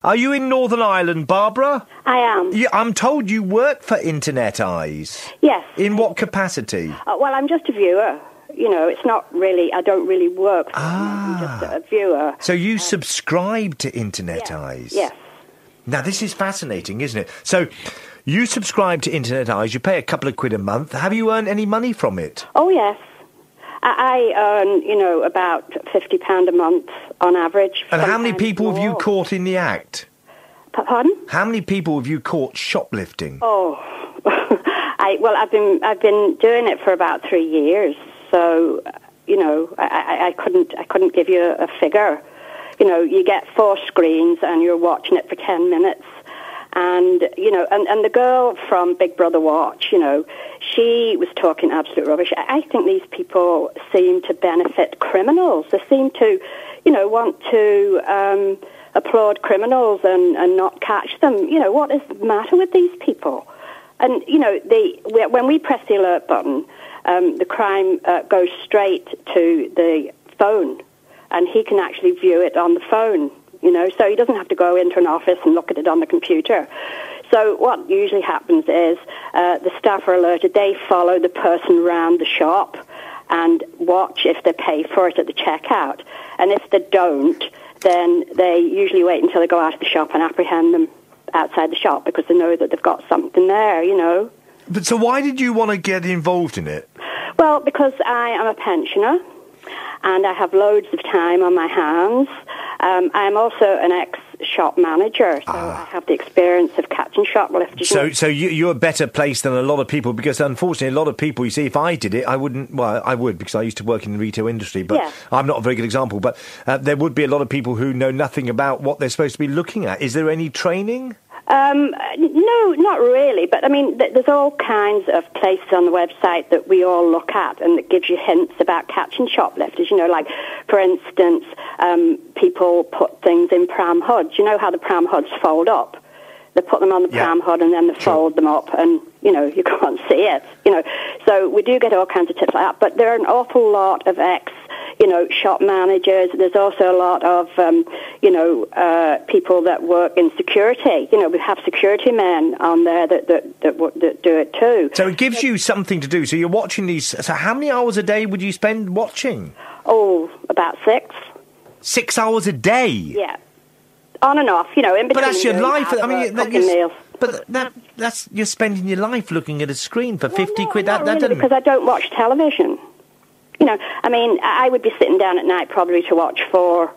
Are you in Northern Ireland, Barbara? I am. I'm told you work for Internet Eyes. Yes. In what capacity? Well, I'm just a viewer. You know, it's not really, I don't really work for them. I'm just a viewer. So you subscribe to Internet Eyes? Yes. Now, this is fascinating, isn't it? So you subscribe to Internet Eyes, you pay a couple of quid a month. Have you earned any money from it? Oh, yes. I earn, about £50 a month on average. And how many people have you caught in the act? Pardon? How many people have you caught shoplifting? Oh, I've been doing it for about 3 years, so I couldn't give you a figure. You get 4 screens and you're watching it for 10 minutes. And, and the girl from Big Brother Watch, she was talking absolute rubbish. I think these people seem to benefit criminals. They seem to, want to applaud criminals and not catch them. What is the matter with these people? And, when we press the alert button, the crime goes straight to the phone, and he can actually view it on the phone. So he doesn't have to go into an office and look at it on the computer. So what usually happens is the staff are alerted. They follow the person around the shop and watch if they pay for it at the checkout. And if they don't, then they usually wait until they go out of the shop and apprehend them outside the shop because they know that they've got something there, But so why did you want to get involved in it? Well, because I am a pensioner and I have loads of time on my hands. I'm also an ex-shop manager, so I have the experience of catching shoplifters. So you're a better place than a lot of people, because unfortunately a lot of people, you see, if I did it, I wouldn't, well, I would, because I used to work in the retail industry, but I'm not a very good example, but there would be a lot of people who know nothing about what they're supposed to be looking at. Is there any training? No, not really. But, there's all kinds of places on the website that we all look at and that gives you hints about catching shoplifters. Like, for instance, people put things in pram hoods. You know how the pram hoods fold up? They put them on the pram hood and then they fold them up and, you can't see it. So we do get all kinds of tips like that. But there are an awful lot of shop managers. There's also a lot of, people that work in security. We have security men on there that do it too. So it gives you something to do. So you're watching these. So how many hours a day would you spend watching? Oh, about 6. 6 hours a day? Yeah. On and off, in between. But that's your life. Meals. But that's you're spending your life looking at a screen for 50 quid. Not really, because I don't watch television. I would be sitting down at night probably to watch 4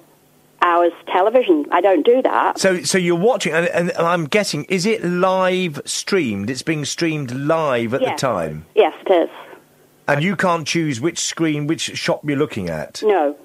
hours television. I don't do that. So you're watching, and I'm guessing, is it live streamed? It's being streamed live at the time? Yes, it is. And you can't choose which shop you're looking at? No.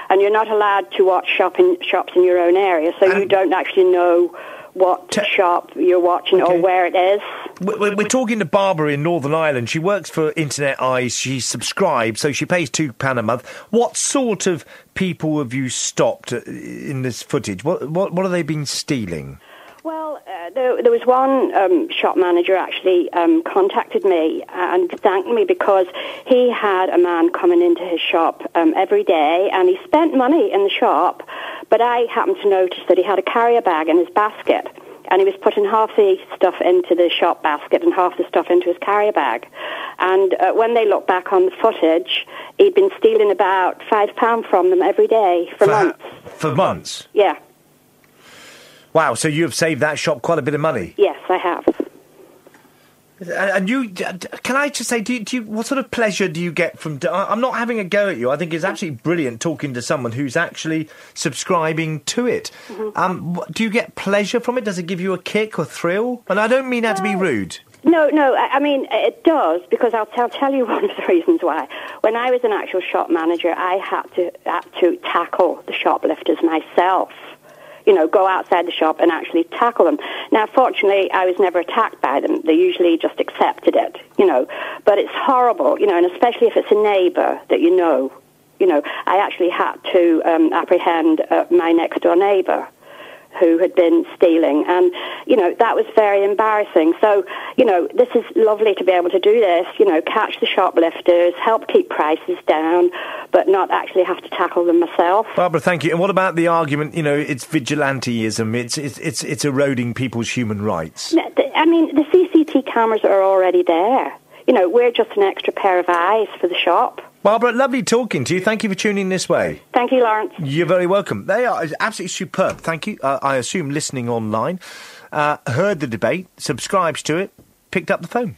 And you're not allowed to watch shops in your own area, so you don't actually know what shop you're watching or where it is. We're talking to Barbara in Northern Ireland. She works for Internet Eyes. She subscribes, so she pays £2 a month. What sort of people have you stopped in this footage? What have they been stealing? Well, there was one shop manager actually contacted me and thanked me because he had a man coming into his shop every day, and he spent money in the shop, but I happened to notice that he had a carrier bag in his basket, and he was putting half the stuff into the shop basket and half the stuff into his carrier bag. And when they looked back on the footage, he'd been stealing about £5 from them every day for months. For months? Yeah. Wow, so you have saved that shop quite a bit of money? Yes, I have. And can I just say, do you, what sort of pleasure do you get from... I'm not having a go at you. I think it's absolutely brilliant talking to someone who's actually subscribing to it. Mm-hmm. Do you get pleasure from it? Does it give you a kick or thrill? And I don't mean that to be rude. No, it does, because I'll tell you one of the reasons why. When I was an actual shop manager, I had to tackle the shoplifters myself. Go outside the shop and actually tackle them. Now, fortunately, I was never attacked by them. They usually just accepted it, But it's horrible, and especially if it's a neighbour that you know. I actually had to apprehend my next-door neighbour who had been stealing, and that was very embarrassing. So this is lovely to be able to do this, catch the shoplifters, help keep prices down, but not actually have to tackle them myself. Barbara, thank you. And what about the argument, it's vigilanteism, it's eroding people's human rights? I mean, the CCTV cameras are already there. We're just an extra pair of eyes for the shop. Barbara, lovely talking to you. Thank you for tuning this way. Thank you, Lawrence. You're very welcome. They are absolutely superb. Thank you. I assume listening online, heard the debate, subscribed to it, picked up the phone.